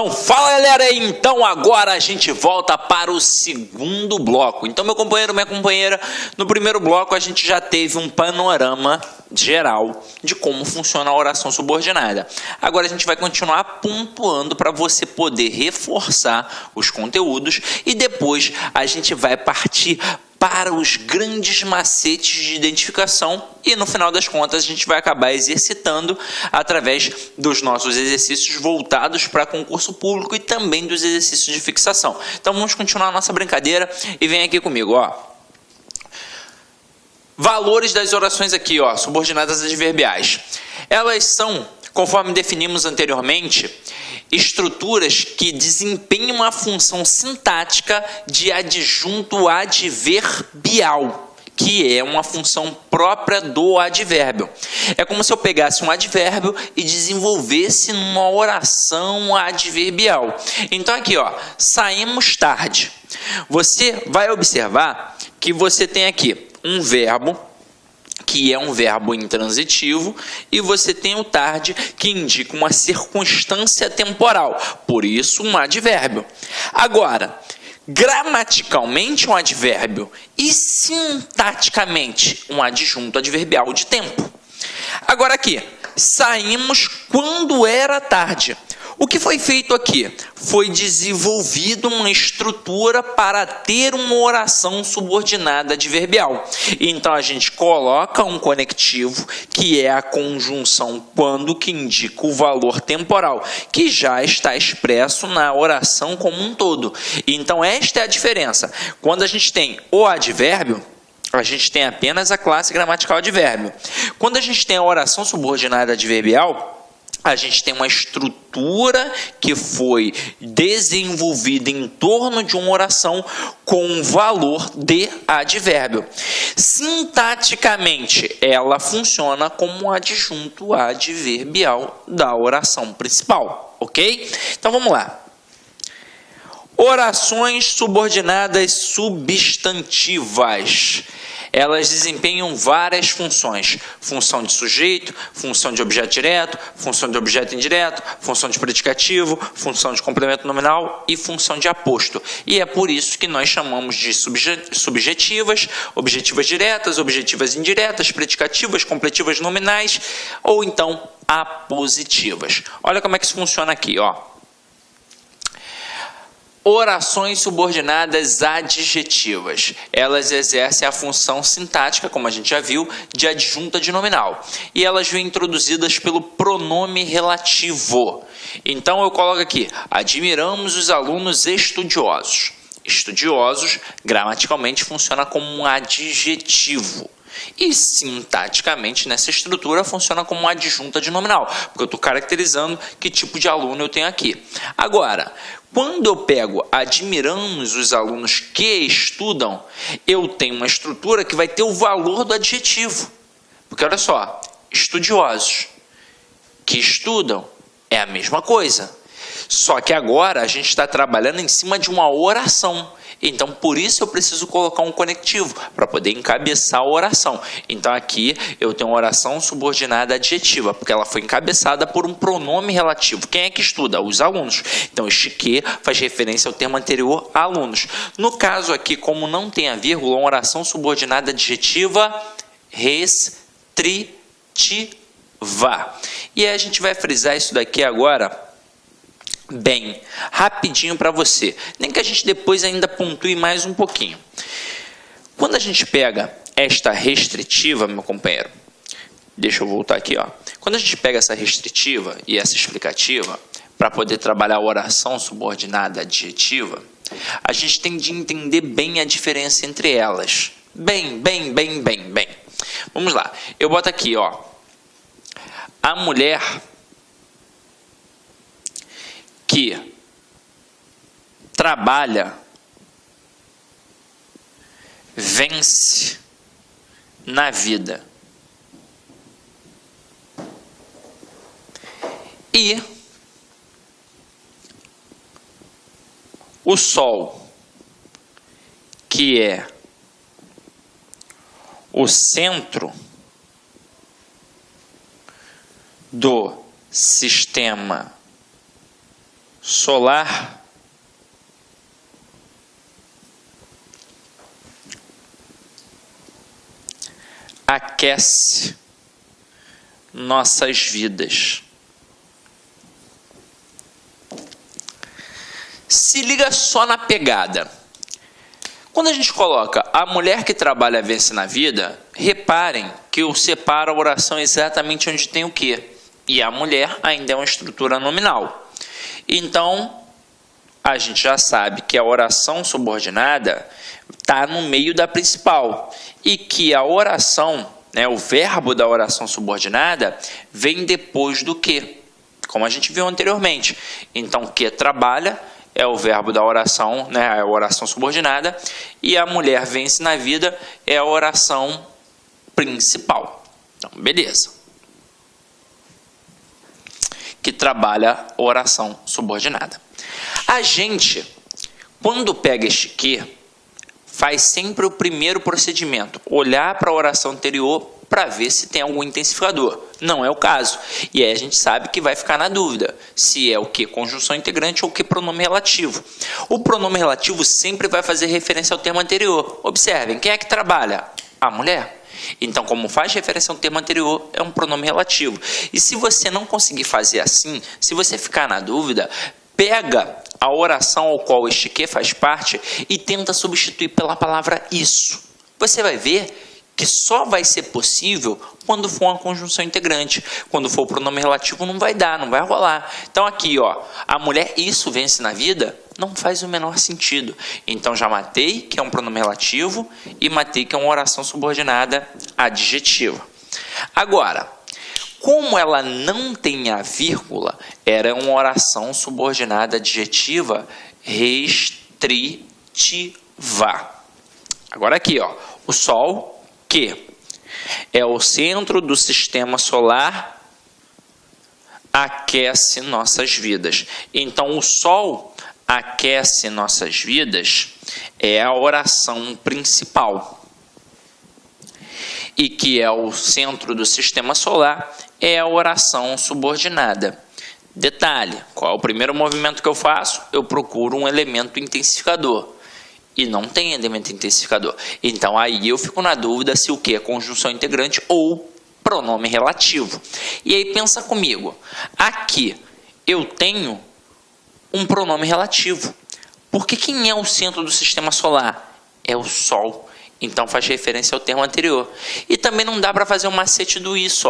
Então, fala galera, então agora a gente volta para o segundo bloco. Então, meu companheiro, minha companheira, no primeiro bloco a gente já teve um panorama geral de como funciona a oração subordinada. Agora a gente vai continuar pontuando para você poder reforçar os conteúdos e depois a gente vai partir para os grandes macetes de identificação e no final das contas a gente vai acabar exercitando através dos nossos exercícios voltados para concurso público e também dos exercícios de fixação. Então vamos continuar a nossa brincadeira e vem aqui comigo, ó. Valores das orações aqui, ó, subordinadas adverbiais. Elas são, conforme definimos anteriormente, estruturas que desempenham a função sintática de adjunto adverbial, que é uma função própria do advérbio. É como se eu pegasse um advérbio e desenvolvesse numa oração adverbial. Então aqui, ó, saímos tarde. Você vai observar que você tem aqui um verbo, que é um verbo intransitivo, e você tem o tarde, que indica uma circunstância temporal, por isso um advérbio. Agora, gramaticalmente um advérbio e sintaticamente um adjunto adverbial de tempo. Agora aqui, saímos quando era tarde. O que foi feito aqui? Foi desenvolvido uma estrutura para ter uma oração subordinada adverbial. Então, a gente coloca um conectivo, que é a conjunção quando, que indica o valor temporal, que já está expresso na oração como um todo. Então, esta é a diferença. Quando a gente tem o advérbio, a gente tem apenas a classe gramatical advérbio. Quando a gente tem a oração subordinada adverbial, a gente tem uma estrutura que foi desenvolvida em torno de uma oração com um valor de advérbio. Sintaticamente, ela funciona como um adjunto adverbial da oração principal, ok? Então, vamos lá. Orações subordinadas substantivas. Elas desempenham várias funções. Função de sujeito, função de objeto direto, função de objeto indireto, função de predicativo, função de complemento nominal e função de aposto. E é por isso que nós chamamos de subjetivas, objetivas diretas, objetivas indiretas, predicativas, completivas nominais ou então apositivas. Olha como é que isso funciona aqui, ó. Orações subordinadas adjetivas. Elas exercem a função sintática, como a gente já viu, de adjunta de nominal. E elas vêm introduzidas pelo pronome relativo. Então eu coloco aqui, admiramos os alunos estudiosos. Estudiosos, gramaticalmente, funciona como um adjetivo. E sintaticamente, nessa estrutura, funciona como uma adjunta de nominal, porque eu estou caracterizando que tipo de aluno eu tenho aqui. Agora, quando eu pego admiramos os alunos que estudam, eu tenho uma estrutura que vai ter o valor do adjetivo. Porque olha só, estudiosos que estudam é a mesma coisa. Só que agora a gente está trabalhando em cima de uma oração. Então, por isso eu preciso colocar um conectivo, para poder encabeçar a oração. Então, aqui eu tenho uma oração subordinada adjetiva, porque ela foi encabeçada por um pronome relativo. Quem é que estuda? Os alunos. Então, este que faz referência ao termo anterior, alunos. No caso aqui, como não tem a vírgula, uma oração subordinada adjetiva restritiva. E aí a gente vai frisar isso daqui agora bem rapidinho para você, nem que a gente depois ainda pontue mais um pouquinho. Quando a gente pega esta restritiva, meu companheiro, deixa eu voltar aqui, ó. Quando a gente pega essa restritiva e essa explicativa para poder trabalhar a oração subordinada adjetiva, a gente tem de entender bem a diferença entre elas. Bem. Vamos lá. Eu boto aqui, ó. A mulher que trabalha, vence na vida. E o sol, que é o centro do sistema solar aquece nossas vidas. Se liga só na pegada. Quando a gente coloca a mulher que trabalha vence na vida, reparem que eu separo a oração exatamente onde tem o quê? E a mulher ainda é uma estrutura nominal. Então, a gente já sabe que a oração subordinada está no meio da principal. E que a oração, o verbo da oração subordinada, vem depois do que, como a gente viu anteriormente. Então, que trabalha é o verbo da oração, a oração subordinada, e a mulher vence na vida é a oração principal. Então, beleza. Que trabalha a oração subordinada. A gente, quando pega este que, faz sempre o primeiro procedimento, olhar para a oração anterior para ver se tem algum intensificador. Não é o caso. E aí a gente sabe que vai ficar na dúvida se é o que conjunção integrante ou o que pronome relativo. O pronome relativo sempre vai fazer referência ao termo anterior. Observem, quem é que trabalha? A mulher. Então, como faz referência ao termo anterior, é um pronome relativo. E se você não conseguir fazer assim, se você ficar na dúvida, pega a oração ao qual este que faz parte e tenta substituir pela palavra isso. Você vai ver que só vai ser possível quando for uma conjunção integrante. Quando for o pronome relativo não vai dar, não vai rolar. Então aqui, a mulher isso vence na vida, não faz o menor sentido. Então já matei que é um pronome relativo e matei que é uma oração subordinada adjetiva. Agora, como ela não tem a vírgula, era uma oração subordinada adjetiva restritiva. Agora aqui, o Sol, que é o centro do sistema solar, aquece nossas vidas. Então, o Sol aquece nossas vidas é a oração principal. E que é o centro do sistema solar é a oração subordinada. Detalhe, qual é o primeiro movimento que eu faço? Eu procuro um elemento intensificador. E não tem elemento intensificador. Então, aí eu fico na dúvida se o que é conjunção integrante ou pronome relativo. E aí, pensa comigo. Aqui, eu tenho um pronome relativo. Porque quem é o centro do sistema solar? É o Sol. Então, faz referência ao termo anterior. E também não dá para fazer um macete do isso.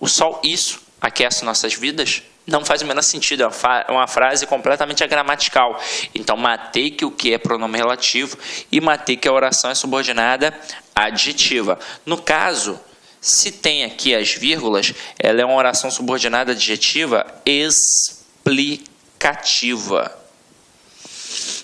O Sol, isso, aquece nossas vidas. Não faz o menor sentido, é uma frase completamente agramatical. Então, matei que o que é pronome relativo e matei que a oração é subordinada adjetiva. No caso, se tem aqui as vírgulas, ela é uma oração subordinada adjetiva explicativa.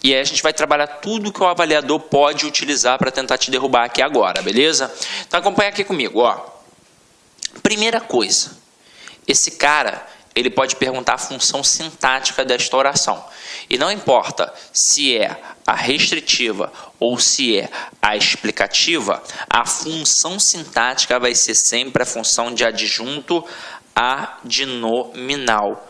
E aí a gente vai trabalhar tudo que o avaliador pode utilizar para tentar te derrubar aqui agora, beleza? Então, acompanha aqui comigo, Primeira coisa, esse cara, ele pode perguntar a função sintática desta oração. E não importa se é a restritiva ou se é a explicativa, a função sintática vai ser sempre a função de adjunto adnominal.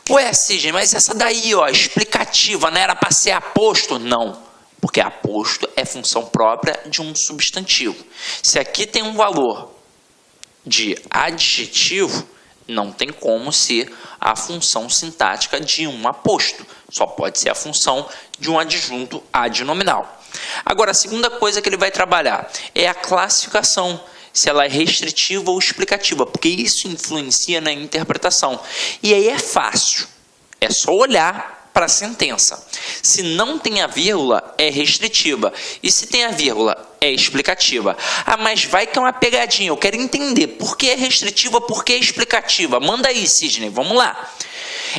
Ué, Sidney, mas essa daí, explicativa, não era para ser aposto? Não, porque aposto é função própria de um substantivo. Se aqui tem um valor de adjetivo, não tem como ser a função sintática de um aposto. Só pode ser a função de um adjunto adnominal. Agora, a segunda coisa que ele vai trabalhar é a classificação, se ela é restritiva ou explicativa, porque isso influencia na interpretação. E aí é fácil, é só olhar para a sentença. Se não tem a vírgula, é restritiva. E se tem a vírgula, é explicativa. Ah, mas vai que é uma pegadinha. Eu quero entender por que é restritiva, por que é explicativa. Manda aí, Sidney, vamos lá.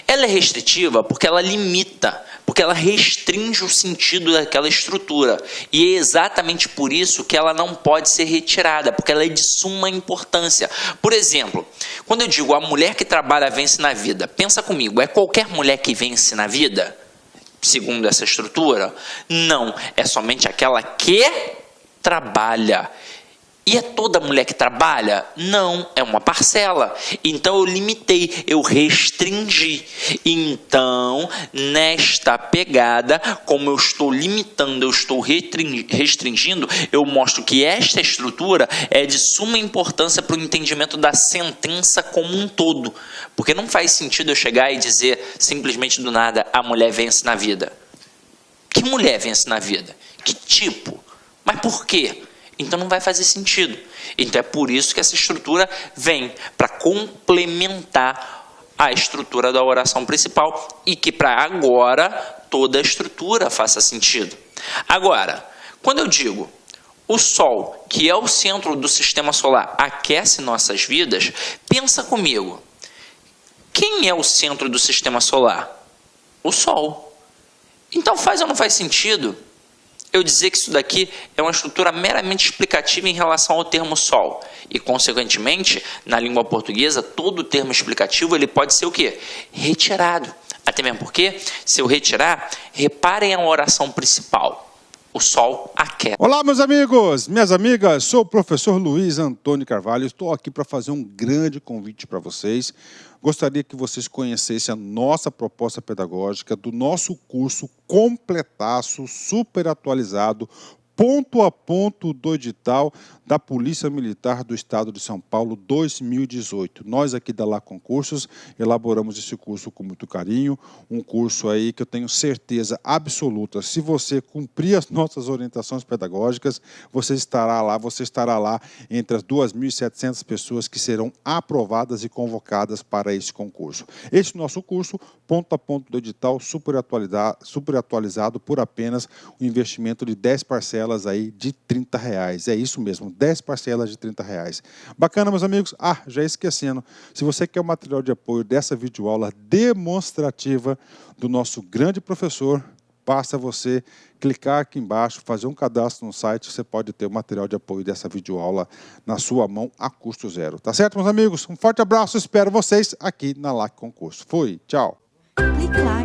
Ela é restritiva porque ela limita, porque ela restringe o sentido daquela estrutura. E é exatamente por isso que ela não pode ser retirada, porque ela é de suma importância. Por exemplo, quando eu digo a mulher que trabalha vence na vida, pensa comigo, é qualquer mulher que vence na vida? Segundo essa estrutura? Não, é somente aquela que trabalha. E é toda mulher que trabalha? Não, é uma parcela. Então eu limitei, eu restringi. Então, nesta pegada, como eu estou limitando, eu estou restringindo, eu mostro que esta estrutura é de suma importância para o entendimento da sentença como um todo. Porque não faz sentido eu chegar e dizer simplesmente do nada, a mulher vence na vida. Que mulher vence na vida? Que tipo? Mas por quê? Então não vai fazer sentido. Então é por isso que essa estrutura vem para complementar a estrutura da oração principal e que para agora toda a estrutura faça sentido. Agora, quando eu digo o Sol, que é o centro do sistema solar, aquece nossas vidas, pensa comigo. Quem é o centro do sistema solar? O Sol. Então faz ou não faz sentido eu dizer que isso daqui é uma estrutura meramente explicativa em relação ao termo Sol. E, consequentemente, na língua portuguesa, todo termo explicativo ele pode ser o quê? Retirado. Até mesmo porque, se eu retirar, reparem a oração principal. O Sol aquece. Olá, meus amigos, minhas amigas, sou o professor Luiz Antônio Carvalho. Estou aqui para fazer um grande convite para vocês. Gostaria que vocês conhecessem a nossa proposta pedagógica do nosso curso completaço, super atualizado, ponto a ponto do edital da Polícia Militar do Estado de São Paulo 2018. Nós aqui da Lá Concursos elaboramos esse curso com muito carinho, um curso aí que eu tenho certeza absoluta, se você cumprir as nossas orientações pedagógicas, você estará lá entre as 2.700 pessoas que serão aprovadas e convocadas para esse concurso. Este nosso curso, ponto a ponto do edital, super atualizado por apenas um investimento de 10 parcelas aí de R$30. É isso mesmo, 10 parcelas de R$30. Bacana, meus amigos? Já esquecendo, se você quer o material de apoio dessa videoaula demonstrativa do nosso grande professor, basta você clicar aqui embaixo, fazer um cadastro no site, você pode ter o material de apoio dessa videoaula na sua mão a custo zero. Tá certo, meus amigos? Um forte abraço, espero vocês aqui na LAC Concurso. Fui, tchau! Clique lá.